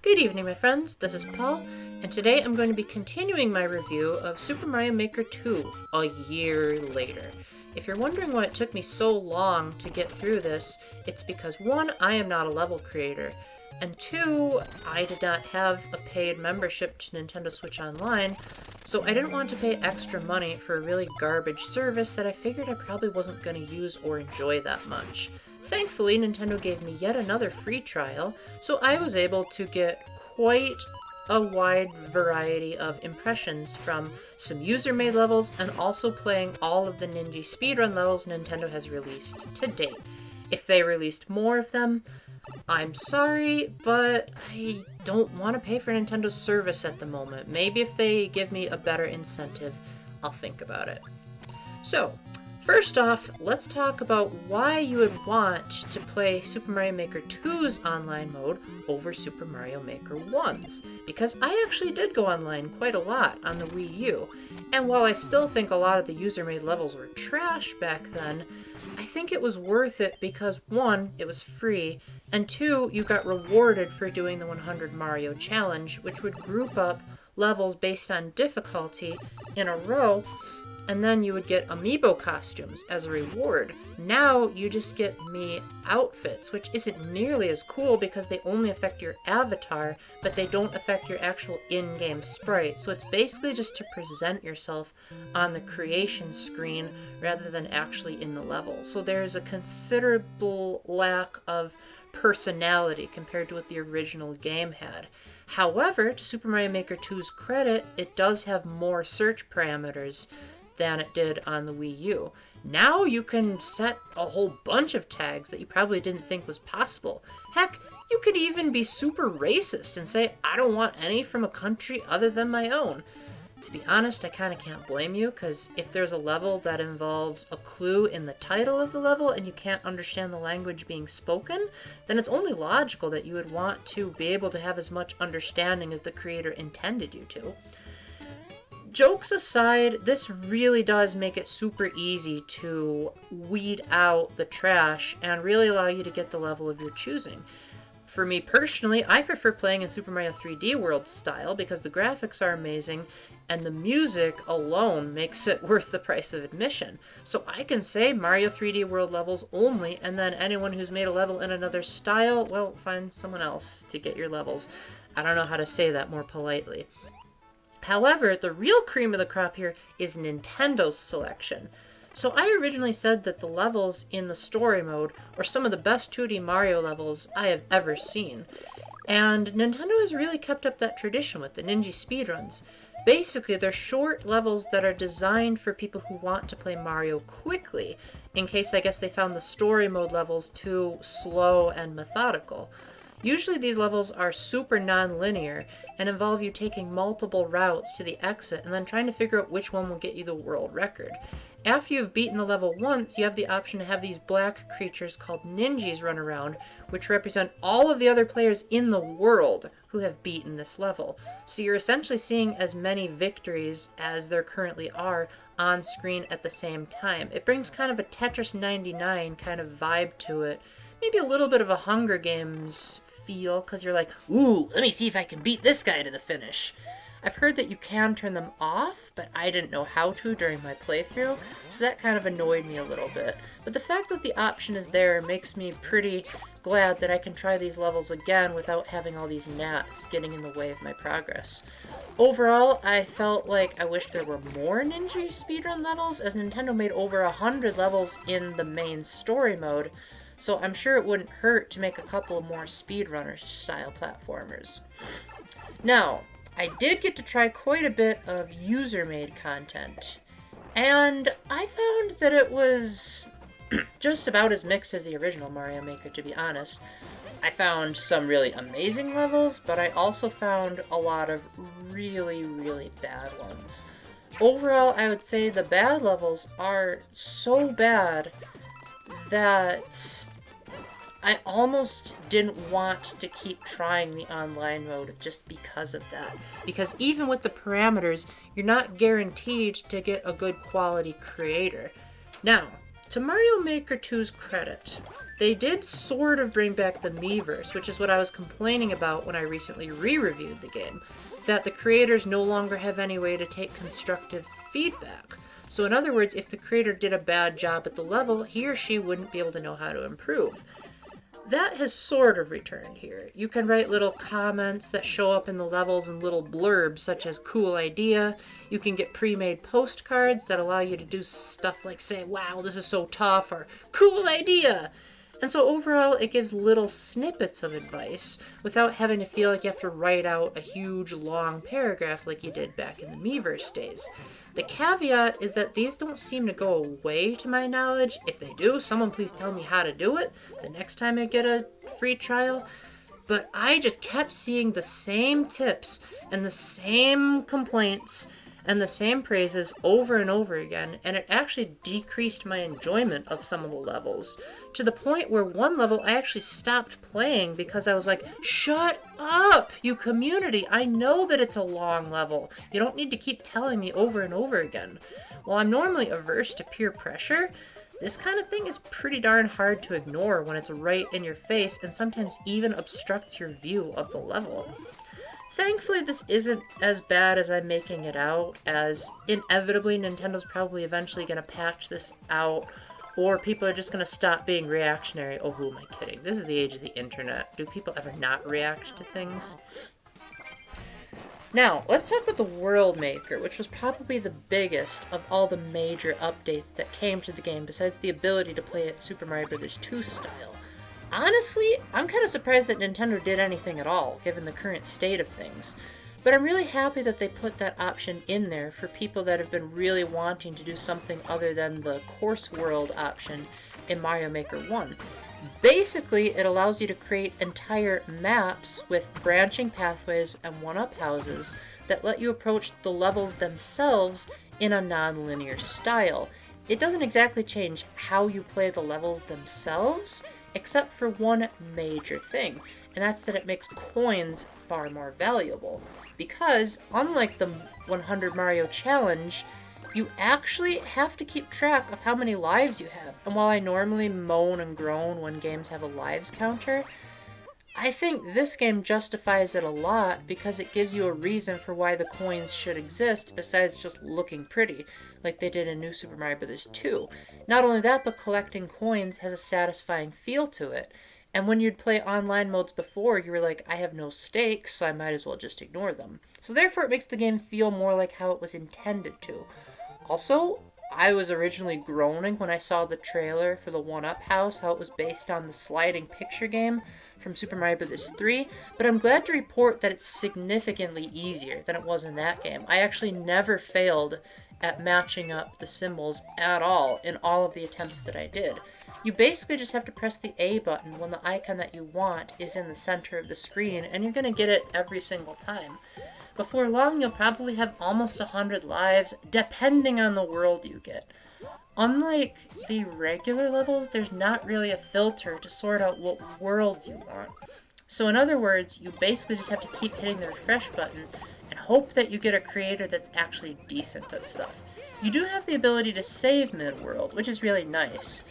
Good evening, my friends. This is Paul, and today I'm going to be continuing my review of Super Mario Maker 2 a year later. If you're wondering why it took me so long to get through this, it's because 1, I am not a level creator, and 2, I did not have a paid membership to Nintendo Switch Online, so I didn't want to pay extra money for a really garbage service that I figured I probably wasn't going to use or enjoy that much. Thankfully, Nintendo gave me yet another free trial, so I was able to get quite a wide variety of impressions from some user-made levels and also playing all of the Ninja speedrun levels Nintendo has released to date. If they released more of them, I'm sorry, but I don't want to pay for Nintendo's service at the moment. Maybe if they give me a better incentive, I'll think about it. So, first off, let's talk about why you would want to play Super Mario Maker 2's online mode over Super Mario Maker 1's. Because I actually did go online quite a lot on the Wii U, and while I still think a lot of the user-made levels were trash back then, I think it was worth it because 1, it was free, and 2, you got rewarded for doing the 100 Mario challenge, which would group up levels based on difficulty in a row, and then you would get amiibo costumes as a reward. Now you just get Mii outfits, which isn't nearly as cool because they only affect your avatar, but they don't affect your actual in-game sprite. So it's basically just to present yourself on the creation screen rather than actually in the level. So there's a considerable lack of personality compared to what the original game had. However, to Super Mario Maker 2's credit, it does have more search parameters than it did on the Wii U. Now you can set a whole bunch of tags that you probably didn't think was possible. Heck, you could even be super racist and say, I don't want any from a country other than my own. To be honest, I kind of can't blame you, because if there's a level that involves a clue in the title of the level and you can't understand the language being spoken, then it's only logical that you would want to be able to have as much understanding as the creator intended you to. Jokes aside, this really does make it super easy to weed out the trash and really allow you to get the level of your choosing. For me personally, I prefer playing in Super Mario 3D World style because the graphics are amazing and the music alone makes it worth the price of admission. So I can say Mario 3D World levels only, and then anyone who's made a level in another style, well, find someone else to get your levels. I don't know how to say that more politely. However, the real cream of the crop here is Nintendo's selection. So I originally said that the levels in the story mode are some of the best 2D Mario levels I have ever seen. And Nintendo has really kept up that tradition with the Ninja speedruns. Basically, they're short levels that are designed for people who want to play Mario quickly, in case I guess they found the story mode levels too slow and methodical. Usually these levels are super non-linear and involve you taking multiple routes to the exit and then trying to figure out which one will get you the world record. After you've beaten the level once, you have the option to have these black creatures called Ninjas run around, which represent all of the other players in the world who have beaten this level. So you're essentially seeing as many victories as there currently are on screen at the same time. It brings kind of a Tetris 99 kind of vibe to it. Maybe a little bit of a Hunger Games feel, because you're like, ooh, let me see if I can beat this guy to the finish. I've heard that you can turn them off, but I didn't know how to during my playthrough, so that kind of annoyed me a little bit. But the fact that the option is there makes me pretty glad that I can try these levels again without having all these gnats getting in the way of my progress. Overall, I felt like I wish there were more Ninja speedrun levels, as Nintendo made over 100 levels in the main story mode, so I'm sure it wouldn't hurt to make a couple more speedrunner-style platformers. Now, I did get to try quite a bit of user-made content, and I found that it was just about as mixed as the original Mario Maker, to be honest. I found some really amazing levels, but I also found a lot of really, really bad ones. Overall, I would say the bad levels are so bad that I almost didn't want to keep trying the online mode just because of that. Because even with the parameters, you're not guaranteed to get a good quality creator. Now, To Mario Maker 2's credit, they did sort of bring back the Miiverse, which is what I was complaining about when I recently re-reviewed the game, that the creators no longer have any way to take constructive feedback. So in other words, if the creator did a bad job at the level, he or she wouldn't be able to know how to improve. That has sort of returned here. You can write little comments that show up in the levels in little blurbs such as cool idea. You can get pre-made postcards that allow you to do stuff like say, wow, this is so tough, or cool idea. And so overall, it gives little snippets of advice without having to feel like you have to write out a huge long paragraph like you did back in the Miiverse days. The caveat is that these don't seem to go away to my knowledge. If they do, someone please tell me how to do it the next time I get a free trial. But I just kept seeing the same tips and the same complaints and the same praises over and over again, and it actually decreased my enjoyment of some of the levels, to the point where one level I actually stopped playing because I was like, shut up, you community, I know that it's a long level. You don't need to keep telling me over and over again. While I'm normally averse to peer pressure, this kind of thing is pretty darn hard to ignore when it's right in your face and sometimes even obstructs your view of the level. Thankfully, this isn't as bad as I'm making it out, as inevitably Nintendo's probably eventually going to patch this out, or people are just going to stop being reactionary. Oh, who am I kidding? This is the age of the internet. Do people ever not react to things? Now, let's talk about the World Maker, which was probably the biggest of all the major updates that came to the game, besides the ability to play it Super Mario Bros. 2 style. Honestly, I'm kind of surprised that Nintendo did anything at all, given the current state of things. But I'm really happy that they put that option in there for people that have been really wanting to do something other than the Course World option in Mario Maker 1. Basically, it allows you to create entire maps with branching pathways and one-up houses that let you approach the levels themselves in a non-linear style. It doesn't exactly change how you play the levels themselves, except for one major thing, and that's that it makes coins far more valuable. Because, unlike the 100 Mario Challenge, you actually have to keep track of how many lives you have. And while I normally moan and groan when games have a lives counter, I think this game justifies it a lot because it gives you a reason for why the coins should exist besides just looking pretty, like they did in New Super Mario Bros. 2. Not only that, but collecting coins has a satisfying feel to it. And when you'd play online modes before, you were like, I have no stakes, so I might as well just ignore them. So therefore it makes the game feel more like how it was intended to. Also, I was originally groaning when I saw the trailer for the 1-Up House, how it was based on the sliding picture game from Super Mario Bros. 3, but I'm glad to report that it's significantly easier than it was in that game. I actually never failed at matching up the symbols at all in all of the attempts that I did. You basically just have to press the A button when the icon that you want is in the center of the screen, and you're going to get it every single time. Before long, you'll probably have almost 100 lives, depending on the world you get. Unlike the regular levels, there's not really a filter to sort out what worlds you want. So in other words, you basically just have to keep hitting the refresh button and hope that you get a creator that's actually decent at stuff. You do have the ability to save mid-world, which is really nice,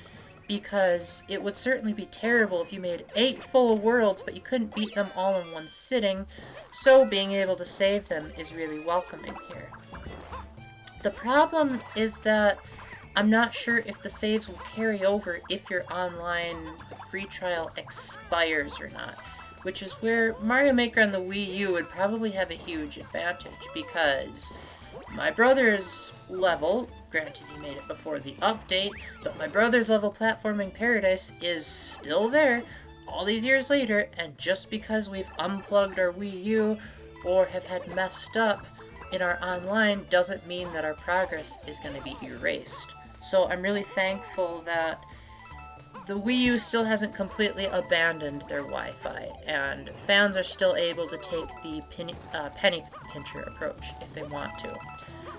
because it would certainly be terrible if you made 8 full worlds but you couldn't beat them all in one sitting, so being able to save them is really welcoming here. The problem is that I'm not sure if the saves will carry over if your online free trial expires or not, which is where Mario Maker on the Wii U would probably have a huge advantage, because my brother's level, granted he made it before the update, but my brother's level Platforming Paradise is still there all these years later, and just because we've unplugged our Wii U or have had messed up in our online doesn't mean that our progress is going to be erased. So I'm really thankful that the Wii U still hasn't completely abandoned their Wi-Fi, and fans are still able to take the penny pincher approach if they want to.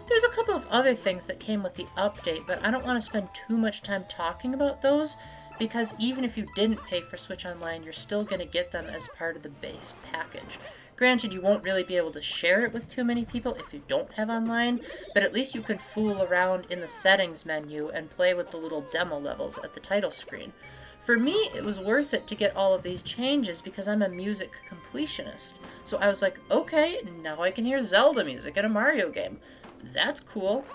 There's a couple of other things that came with the update, but I don't want to spend too much time talking about those, because even if you didn't pay for Switch Online, you're still going to get them as part of the base package. Granted, you won't really be able to share it with too many people if you don't have online, but at least you can fool around in the settings menu and play with the little demo levels at the title screen. For me, it was worth it to get all of these changes because I'm a music completionist. So I was like, okay, now I can hear Zelda music in a Mario game. That's cool.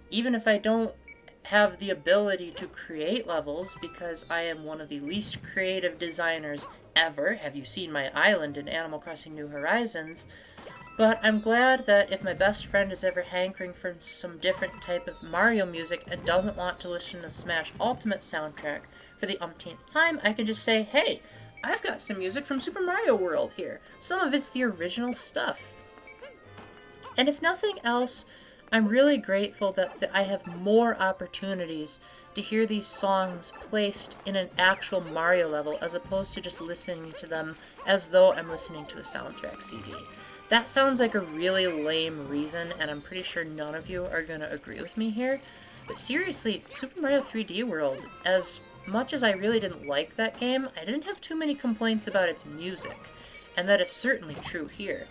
Even if I don't have the ability to create levels because I am one of the least creative designers ever. Have you seen my island in Animal Crossing New Horizons? But I'm glad that if my best friend is ever hankering for some different type of Mario music and doesn't want to listen to Smash Ultimate soundtrack for the umpteenth time, I can just say, hey, I've got some music from Super Mario World here. Some of it's the original stuff. And if nothing else, I'm really grateful that I have more opportunities to hear these songs placed in an actual Mario level as opposed to just listening to them as though I'm listening to a soundtrack CD. That sounds like a really lame reason, and I'm pretty sure none of you are going to agree with me here. But seriously, Super Mario 3D World, as much as I really didn't like that game, I didn't have too many complaints about its music. And that is certainly true here.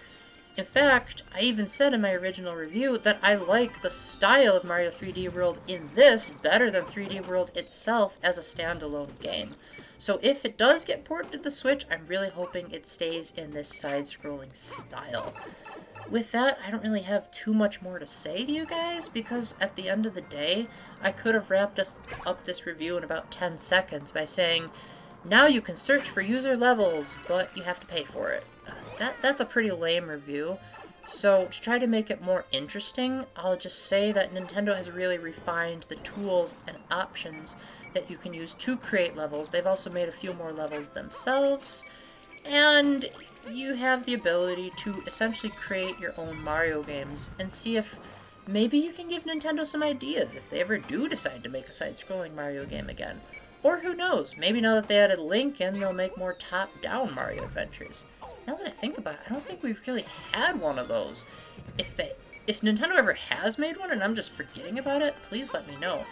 In fact, I even said in my original review that I like the style of Mario 3D World in this better than 3D World itself as a standalone game. So if it does get ported to the Switch, I'm really hoping it stays in this side-scrolling style. With that, I don't really have too much more to say to you guys, because at the end of the day, I could have wrapped up this review in about 10 seconds by saying, now you can search for user levels, but you have to pay for it. That's a pretty lame review. So to try to make it more interesting, I'll just say that Nintendo has really refined the tools and options that you can use to create levels. They've also made a few more levels themselves, and you have the ability to essentially create your own Mario games and see if maybe you can give Nintendo some ideas if they ever do decide to make a side-scrolling Mario game again. Or who knows, maybe now that they added Link in, they'll make more top-down Mario adventures. Now that I think about it, I don't think we've really had one of those. If Nintendo ever has made one and I'm just forgetting about it, please let me know.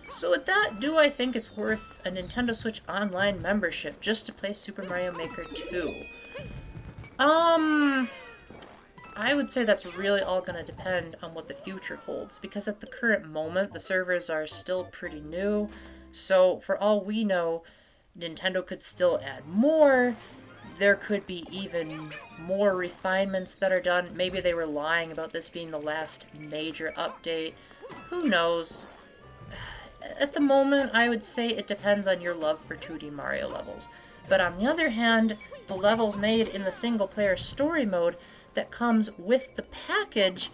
So with that, do I think it's worth a Nintendo Switch Online membership just to play Super Mario Maker 2? I would say that's really all going to depend on what the future holds, because at the current moment, the servers are still pretty new, so for all we know, Nintendo could still add more. There could be even more refinements that are done. Maybe they were lying about this being the last major update. Who knows? At the moment, I would say it depends on your love for 2D Mario levels. But on the other hand, the levels made in the single-player story mode that comes with the package,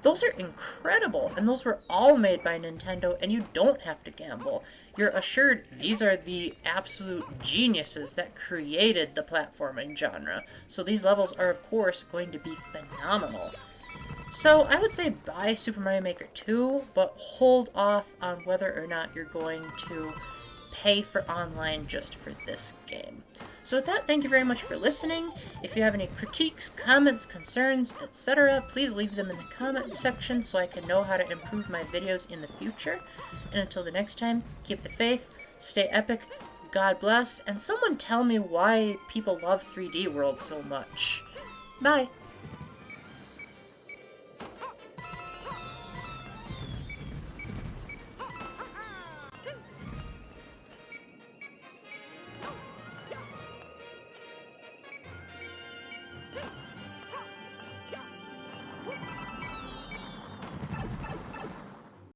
those are incredible, and those were all made by Nintendo, and you don't have to gamble. You're assured these are the absolute geniuses that created the platforming genre, so these levels are of course going to be phenomenal. So I would say buy Super Mario Maker 2, but hold off on whether or not you're going to pay for online just for this game. So with that, thank you very much for listening. If you have any critiques, comments, concerns, etc., please leave them in the comment section so I can know how to improve my videos in the future. And until the next time, keep the faith, stay epic, God bless, and someone tell me why people love 3D World so much. Bye!